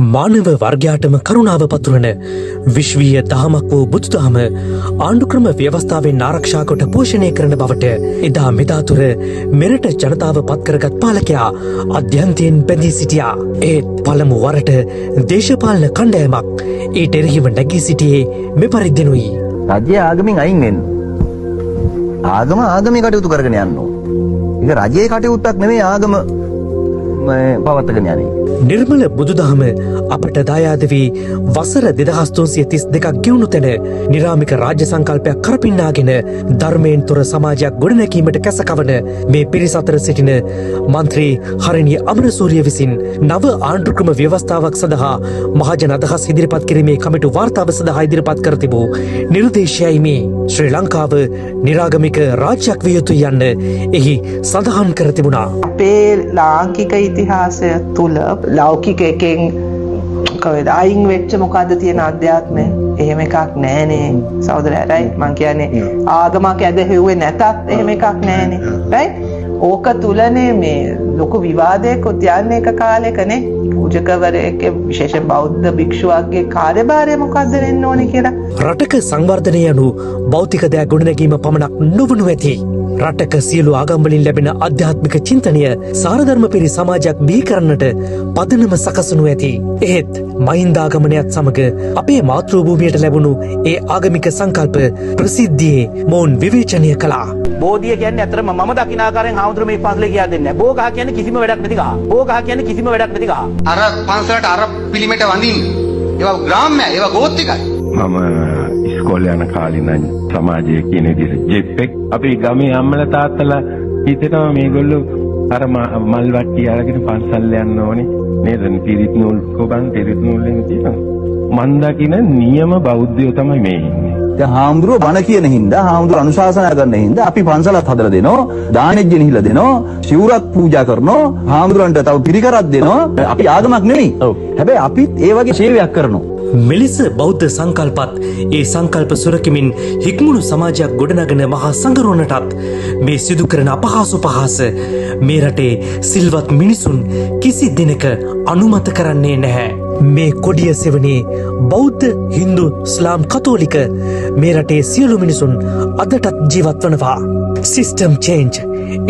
මානව වර්ගයාටම කරුණාව පතුරන විශ්වීය දහමක් වූ බුදුදහම ආණ්ඩුක්‍රම ව්‍යවස්ථාවෙන් ආරක්ෂා කොට පෝෂණය කරන බවට එදා මෙදාතුර මෙරට ජනතාව පත්කරගත් පාලකයා අධ්‍යන්තයෙන් බැඳී සිටියා. ඒත් පළමු වරට දේශපාලන කණ්ඩායමක් ඊට එරෙහිව නැගී සිටියේ මෙපරිද්දෙනුයි. රජය ආගමින් අයින් වෙන්න. ආගම ආගමේ කටයුතු කරගෙන යන්න ඕන. ඒක රජයේ කටයුත්තක් නෙමෙයි ආගම පවත්වාගෙන යන්නේ. නිර්මල බුදුදහම අපට දායාද වී වසර 2332ක් ගෙවුණු තැන නිරාමික රාජ්‍ය සංකල්පයක් කරපින්නාගෙන ධර්මයෙන් තොර සමාජයක් ගොඩනැගීමට කැසකවන මේ පිරිස අතර සිටින මන්ත්‍රී හරිණිය අමරසූරිය විසින් නව ආණ්ඩුක්‍රම ව්‍යවස්ථාවක් සඳහා මහජන අදහස් ඉදිරිපත් කිරීමේ කමිටු වාර්තාව සඳහා ඉදිරිපත් කර තිබූ නිර්දේශයයි මේ. ශ්‍රී ලංකාව නිරාගමික රාජ්‍යයක් විය යුතුයි යන්න එහි සඳහන් කර තිබුණා. අපේ ලාංකික ඉතිහාසය තුළ ලෞකික එකෙන් අයින් වෙච්ච මොකද්ද තියෙන අධ්‍යාත්මය? එහෙම එකක් නෑනේ සහෝදරයා. රයිට්? මං කියන්නේ ආගමක් ඇදහිුවේ නැතත් එහෙම එකක් නෑනේ. රයිට්? ඕක තුලනේ මේ ලොකු විවාදයක් යන්නේ එක කාලෙකනේ. පූජකවරයෙක් විශේෂ බෞද්ධ භික්ෂුවක්ගේ කාර්යභාරය මොකද්ද වෙන්න ඕනේ කියලා. රටක සංවර්ධනය යනු භෞතික දෑ ගොඩනැගීම පමණක් නොවනු ඇති. රටක සියලු ආගම්වලින් ලැබෙන ආධ්‍යාත්මික චින්තනය සාරධර්ම පිරි සමාජයක් බිහි කරන්නට පදනම සකසනු ඇති. එහෙත් මහින්දාගමනයත් සමග අපේ මාතෘ භූමියට ලැබුණු ඒ ආගමික සංකල්ප ප්‍රසිද්ධියේ මොවුන් විවේචනය කළා. බෝධිය කියන්නේ අතරම මම දකින ආකාරයෙන් හාමුදුරුවෝ මේ පන්සලේ කියා දෙන්නේ නැහැ. බෝගහ කියන්නේ කිසිම වැඩක් නැති ගහ. බෝගහ කියන්නේ කිසිම වැඩක් නැති ගහ. අර පන්සලට අර පිළිමෙට වඳින්න. ඒවා ග්‍රාම්‍යයි, ඒවා ගෝත්‍රිකයි. මම ඉස්කෝලේ යන කාලේ නම් සමාජයේ කියන විදිහට ජෙප්පෙක් අපේ ගමේ අම්මලා තාත්තලා හිතනවා මේගොල්ලෝ අර මල් වට්ටි අරගෙන පන්සල් යන්න ඕනේ නේද? පිරිත් නූල් කොබන් පිරිත් නූල්ෙන් තියෙනවා. මන් දකින නියම බෞද්ධයෝ තමයි මේ ඉන්නේ. දැන් හාමුදුරුවෝ බණ කියන හින්දා හාමුදුරුවෝ අනුශාසනා කරන හින්දා අපි පන්සලත් හදලා දෙනවා, දානෙත් ගෙනහිලා දෙනවා, සිවුරක් පූජා කරනවා, හාමුදුරන්ට තව පිරිකරක් දෙනවා. අපි ආගමක් නෙමෙයි. හැබැයි අපිත් ඒ වගේ සේවයක් කරනවා. මෙලෙස බෞද්ධ සංකල්පත් ඒ සංකල්ප සුරකිමින් හික්මුණු සමාජයක් ගොඩනගන මහා සංගරුවනටත් මේ සිදු කරන අපහාස පහස මේ රටේ සිල්වත් මිනිසුන් කිසි දිනක අනුමත කරන්නේ නැහැ. මේ කොඩිය සෙවනේ බෞද්ධ, හින්දු, ඉස්ලාම්, කතෝලික මේ රටේ සියලු මිනිසුන් අදටත් ජීවත් වනවා. සිස්ටම් චේන්ජ්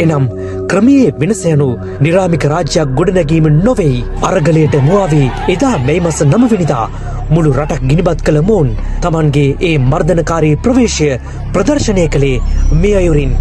එනම් ක්‍රමයේ වෙනස යනු නිරාමික රාජ්‍යයක් ගොඩනැගීම නොවෙයි. අරගලයට මුවාවී එදා මේ මාස 9 වෙනිදා මුළු රටක් ගිනිබත් කළ මොවුන් තමන්ගේ ඒ මර්ධනකාරී ප්‍රවේශය ප්‍රදර්ශනය කළේ මේ අයුරින්.